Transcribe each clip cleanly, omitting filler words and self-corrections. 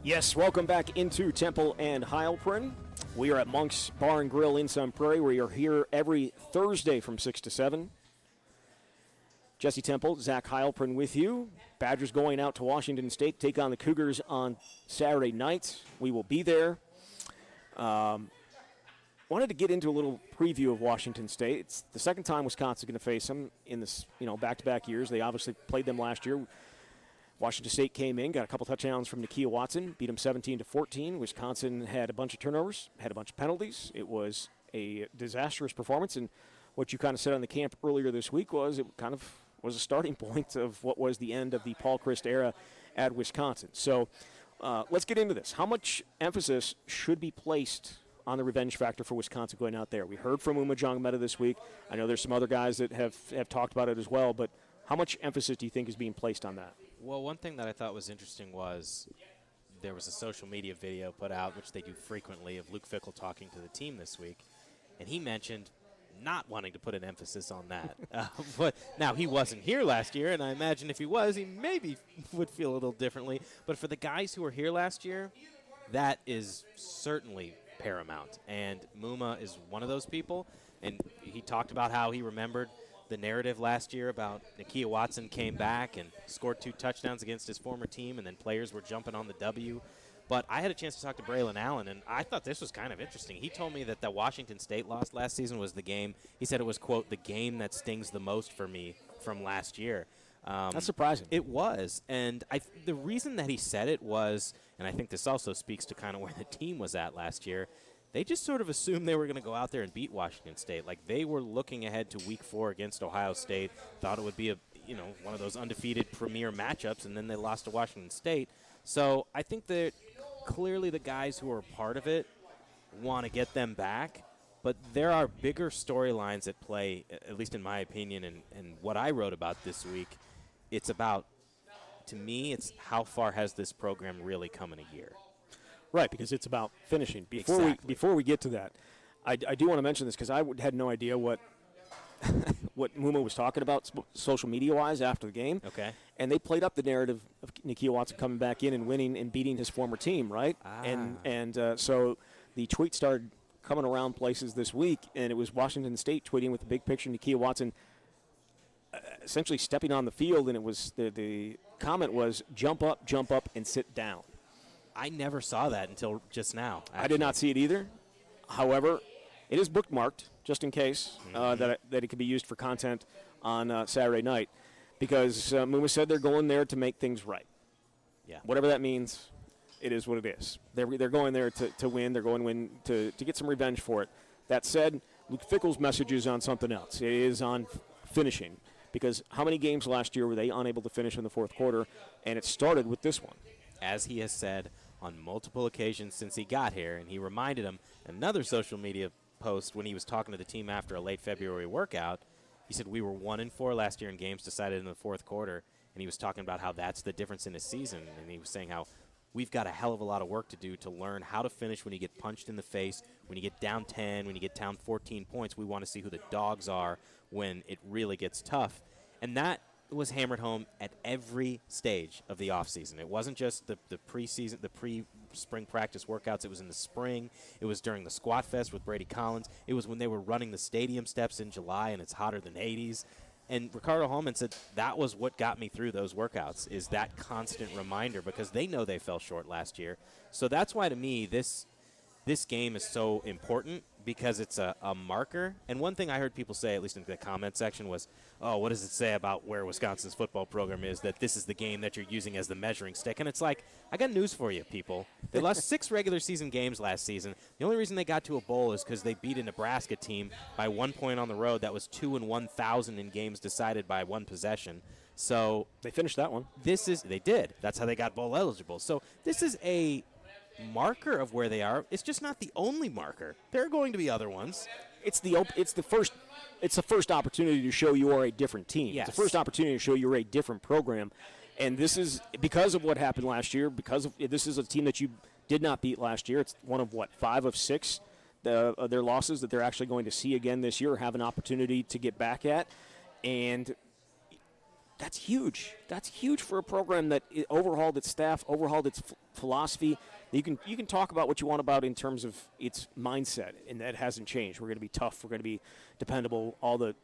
Yes, welcome back into Temple and Heilprin. We are at Monk's Bar and Grill in Sun Prairie. We are here every Thursday from 6 to 7. Jesse Temple, Zach Heilprin with you. Badgers going out to Washington State, take on the Cougars on Saturday night. We will be there. Wanted to get into a little preview of Washington State. It's the second time Wisconsin's going to face them in this, back-to-back years. They obviously played them last year. Washington State came in, got a couple touchdowns from Nakia Watson, beat them 17-14. Wisconsin had a bunch of turnovers, had a bunch of penalties. It was a disastrous performance, and what you kind of said on the camp earlier this week was it kind of was a starting point of what was the end of the Paul Chryst era at Wisconsin. So let's get into this. How much emphasis should be placed on the revenge factor for Wisconsin going out there? We heard from Uma Jongmeta this week. I know there's some other guys that have talked about it as well, but how much emphasis do you think is being placed on that? Well, one thing that I thought was interesting was there was a social media video put out, which they do frequently, of Luke Fickell talking to the team this week, and he mentioned not wanting to put an emphasis on that. But now, he wasn't here last year, and I imagine if he was, he maybe would feel a little differently. But for the guys who were here last year, that is certainly paramount. And Muma is one of those people, and he talked about how he remembered the narrative last year about Nakia Watson came back and scored 2 touchdowns against his former team, and then players were jumping on the W. But I had a chance to talk to Braylon Allen, and I thought this was kind of interesting. He told me that the Washington State loss last season was the game. He said it was, quote, the game that stings the most for me from last year. That's surprising. It was. And the reason that he said it was, and I think this also speaks to kind of where the team was at last year, they just sort of assumed they were going to go out there and beat Washington State. Like, they were looking ahead to Week 4 against Ohio State, thought it would be one of those undefeated premier matchups, and then they lost to Washington State. So I think that clearly the guys who are part of it want to get them back, but there are bigger storylines at play, at least in my opinion, and what I wrote about this week. It's about, to me, it's how far has this program really come in a year. Right, because it's about finishing. Before we get to that, I do want to mention this because I had no idea what Muma was talking about social media-wise after the game. Okay. And they played up the narrative of Nakia Watson coming back in and winning and beating his former team, right? And so the tweet started coming around places this week, and it was Washington State tweeting with the big picture of Nakia Watson essentially stepping on the field, and it was the comment was, jump up, and sit down. I never saw that until just now. Actually. I did not see it either. However, it is bookmarked just in case that it could be used for content on Saturday night, because Muma said they're going there to make things right. Yeah. Whatever that means, it is what it is. They're going there to win. They're going to win to get some revenge for it. That said, Luke Fickell's message is on something else. It is on finishing, because how many games last year were they unable to finish in the fourth quarter, and it started with this one. As he has said on multiple occasions since he got here, and he reminded him another social media post when he was talking to the team after a late February workout. He said, we were 1-4 last year in games decided in the fourth quarter, and he was talking about how that's the difference in his season, and he was saying how we've got a hell of a lot of work to do to learn how to finish when you get punched in the face, when you get down 10, when you get down 14 points. We want to see who the dogs are when it really gets tough, and that was hammered home at every stage of the offseason. It wasn't just the preseason, the pre-spring practice workouts. It was in the spring. It was during the Squat Fest with Brady Collins. It was when they were running the stadium steps in July and it's hotter than 80s. And Ricardo Holman said that was what got me through those workouts, is that constant reminder, because they know they fell short last year. So that's why, to me, this game is so important, because it's a marker. And one thing I heard people say, at least in the comment section, was, oh, what does it say about where Wisconsin's football program is, that this is the game that you're using as the measuring stick? And it's like, I got news for you, people. They lost 6 regular season games last season. The only reason they got to a bowl is because they beat a Nebraska team by 1 point on the road that was 2 in 1,000 in games decided by 1 possession. So they finished that one. They did. That's how they got bowl eligible. So this is a marker of where they are. It's just not the only marker. There are going to be other ones. It's the first opportunity to show you are a different team. Yes. It's the first opportunity to show you're a different program. And this is because of what happened last year, this is a team that you did not beat last year. It's one of 5 of 6 of their losses that they're actually going to see again this year, have an opportunity to get back at. And That's huge. That's huge for a program that overhauled its staff, overhauled its philosophy. You can talk about what you want about in terms of its mindset, and that hasn't changed. We're going to be tough. We're going to be dependable. All the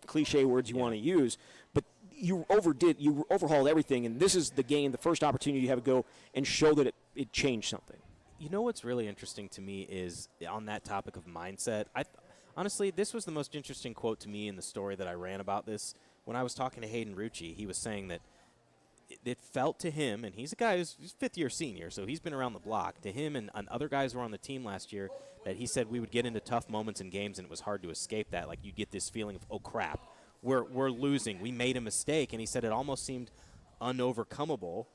cliche words you want to use, but you overhauled everything, and this is the game, the first opportunity you have to go and show that it changed something. You know what's really interesting to me is on that topic of mindset. Honestly, this was the most interesting quote to me in the story that I ran about this. When I was talking to Hayden Rucci, he was saying that it felt to him, and he's a guy who's fifth-year senior, so he's been around the block. To him and other guys who were on the team last year, that he said we would get into tough moments in games, and it was hard to escape that. Like, you get this feeling of, oh, crap, we're losing. We made a mistake, and he said it almost seemed unovercomable.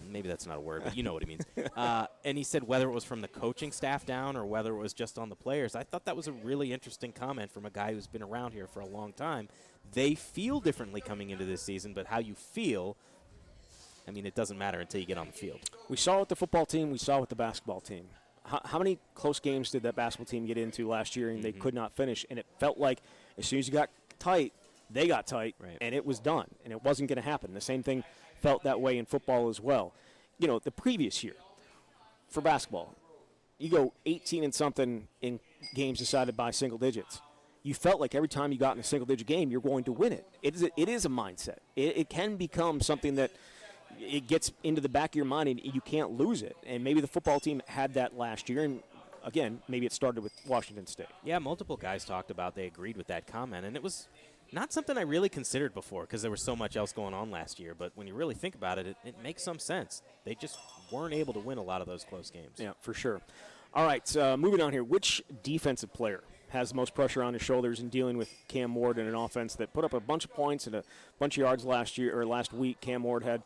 Maybe that's not a word, but you know what he means. And he said whether it was from the coaching staff down or whether it was just on the players. I thought that was a really interesting comment from a guy who's been around here for a long time. They feel differently coming into this season, but how you feel, I mean, it doesn't matter until you get on the field. We saw it with the football team. We saw it with the basketball team. How many close games did that basketball team get into last year, and they could not finish? And it felt like as soon as you got tight, they got tight, and it was done, and it wasn't going to happen. The same thing felt that way in football as well. You know, the previous year for basketball, you go 18 and something in games decided by single digits. You felt like every time you got in a single-digit game, you're going to win it. It is a mindset. It can become something that it gets into the back of your mind, and you can't lose it. And maybe the football team had that last year, and again, maybe it started with Washington State. Yeah, multiple guys talked about they agreed with that comment, and it was not something I really considered before because there was so much else going on last year. But when you really think about it, it makes some sense. They just weren't able to win a lot of those close games. Yeah, for sure. All right, moving on here. Which defensive player has the most pressure on his shoulders in dealing with Cam Ward in an offense that put up a bunch of points and a bunch of yards last week? Cam Ward had,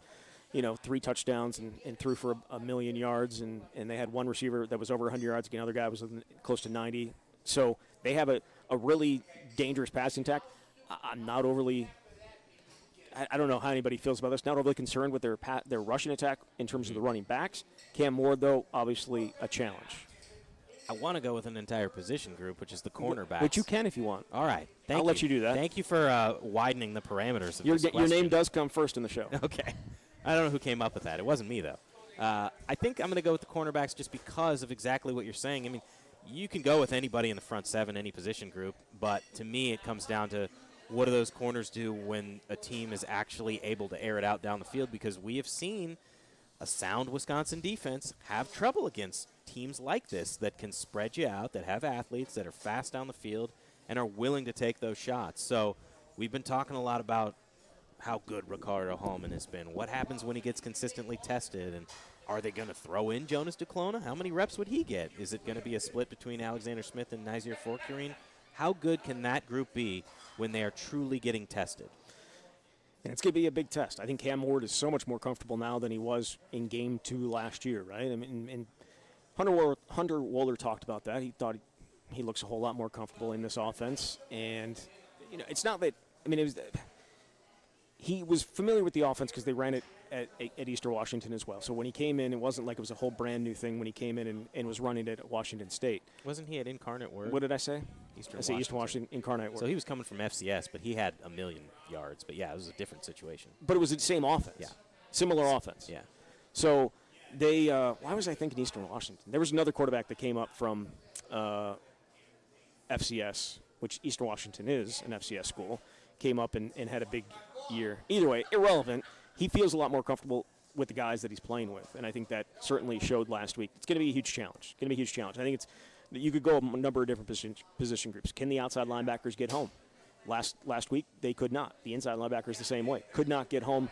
3 touchdowns and threw for a million yards, and they had one receiver that was over 100 yards. Again, another guy was close to 90. So they have a really dangerous passing attack. I'm not overly – I don't know how anybody feels about this. Not overly concerned with their rushing attack in terms of the running backs. Cam Ward, though, obviously a challenge. I want to go with an entire position group, which is the cornerbacks. Which you can if you want. All right. I'll let you do that. Thank you for widening the parameters of this question. Your name does come first in the show. Okay. I don't know who came up with that. It wasn't me, though. I think I'm going to go with the cornerbacks just because of exactly what you're saying. I mean, you can go with anybody in the front seven, any position group, but to me it comes down to what do those corners do when a team is actually able to air it out down the field, because we have seen a sound Wisconsin defense have trouble against teams like this that can spread you out, that have athletes that are fast down the field and are willing to take those shots. So we've been talking a lot about how good Ricardo Holman has been. What happens when he gets consistently tested? And are they going to throw in Jonas Duclona? How many reps would he get? Is it going to be a split between Alexander Smith and Nazir Forkurine? How good can that group be when they are truly getting tested? And it's going to be a big test. I think Cam Ward is so much more comfortable now than he was in Game 2 last year, right? I mean, and Hunter Wohler talked about that. He thought he looks a whole lot more comfortable in this offense. And, it's not that – I mean, he was familiar with the offense because they ran it at Eastern Washington as well. So when he came in, it wasn't like it was a whole brand new thing when he came in and was running it at Washington State. Wasn't he at Incarnate Word? What did I say? Eastern Washington, Incarnate Word. So he was coming from FCS, but he had a million yards. But, yeah, it was a different situation. But it was the same offense. Yeah. Similar offense. Yeah. So they why was I thinking Eastern Washington? There was another quarterback that came up from FCS, which Eastern Washington is an FCS school, came up and had a big year. Either way, irrelevant. He feels a lot more comfortable with the guys that he's playing with, and I think that certainly showed last week. It's going to be a huge challenge. I think you could go a number of different position groups. Can the outside linebackers get home? Last week, they could not. The inside linebackers the same way. Could not get home.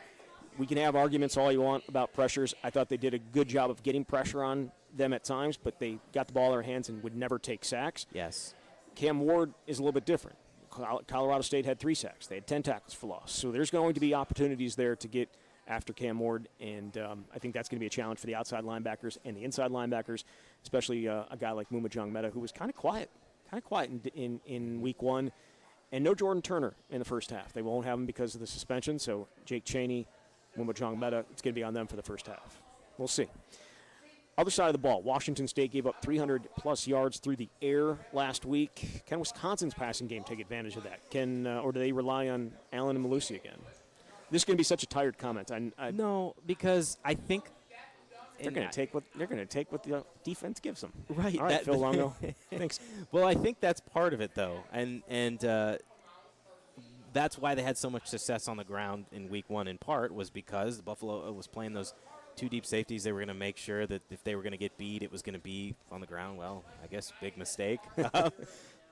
We can have arguments all you want about pressures. I thought they did a good job of getting pressure on them at times, but they got the ball in their hands and would never take sacks. Yes. Cam Ward is a little bit different. Colorado State had 3 sacks. They had 10 tackles for loss. So there's going to be opportunities there to get after Cam Ward, and I think that's going to be a challenge for the outside linebackers and the inside linebackers, especially a guy like Mumajong Meta, who was kind of quiet in week 1, and no Jordan Turner in the first half. They won't have him because of the suspension, so Jake Chaney, Mumajong Meta, it's going to be on them for the first half. We'll see. Other side of the ball, Washington State gave up 300-plus yards through the air last week. Can Wisconsin's passing game take advantage of that? Or do they rely on Allen and Malusi again? This is going to be such a tired comment. No, because I think they're going to take what the defense gives them. Right. All right, Phil Longo. Thanks. Well, I think that's part of it, though, and that's why they had so much success on the ground in Week 1. In part was because Buffalo was playing those two deep safeties. They were going to make sure that if they were going to get beat, it was going to be on the ground. Well, I guess big mistake.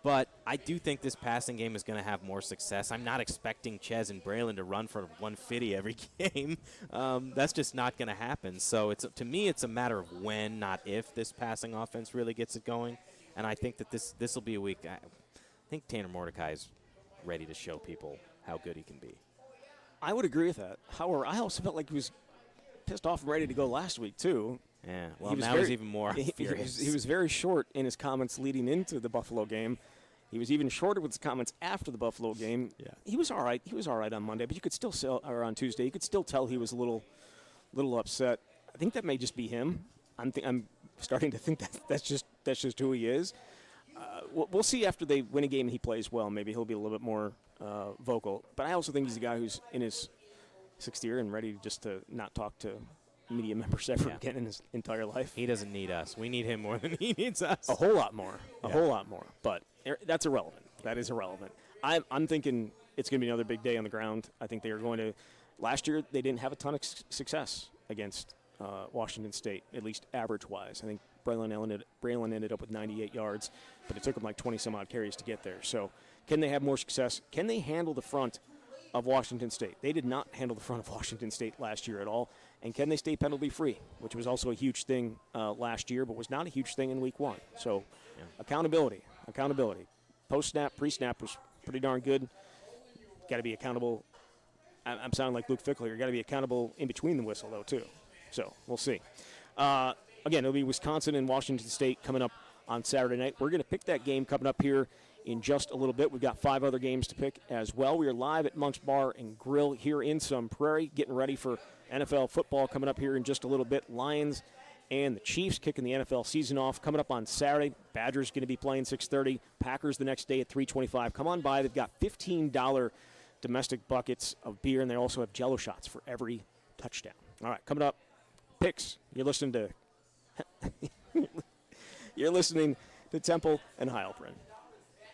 But I do think this passing game is going to have more success. I'm not expecting Ches and Braylon to run for 150 every game. That's just not going to happen. So to me, it's a matter of when, not if, this passing offense really gets it going. And I think that this will be a week. I think Tanner Mordecai is ready to show people how good he can be. I would agree with that. However, I also felt like he was pissed off and ready to go last week, too. Yeah, well, now he's even more furious. He was very short in his comments leading into the Buffalo game. He was even shorter with his comments after the Buffalo game. Yeah. He was all right. He was all right on Monday, but you could still or on Tuesday. You could still tell he was a little upset. I think that may just be him. I'm starting to think that's just who he is. We'll see after they win a game and he plays well. Maybe he'll be a little bit more vocal. But I also think he's a guy who's in his sixth year and ready just to not talk to media members ever again in his entire life. He doesn't need us. We need him more than he needs us. A whole lot more. A whole lot more. But that's irrelevant. That is irrelevant. I'm thinking it's going to be another big day on the ground. I think they are going to – last year they didn't have a ton of success against Washington State, at least average-wise. I think Braylon ended up with 98 yards, but it took them like 20-some-odd carries to get there. So can they have more success? Can they handle the front of Washington State? They did not handle the front of Washington State last year at all. And can they stay penalty-free, which was also a huge thing last year, but was not a huge thing in Week 1. So accountability. Post-snap, pre-snap was pretty darn good. Got to be accountable. I'm sounding like Luke Fickler. You got to be accountable in between the whistle, though, too. So we'll see. Again, it'll be Wisconsin and Washington State coming up on Saturday night. We're going to pick that game coming up here in just a little bit. We've got 5 other games to pick as well. We are live at Monk's Bar and Grill here in Sun Prairie, getting ready for NFL football coming up here in just a little bit. Lions and the Chiefs kicking the NFL season off coming up on Saturday. Badgers going to be playing 6:30. Packers the next day at 3:25. Come on by. They've got $15 domestic buckets of beer, and they also have Jell-O shots for every touchdown. All right, coming up, picks. You're listening to Temple and Heilprin.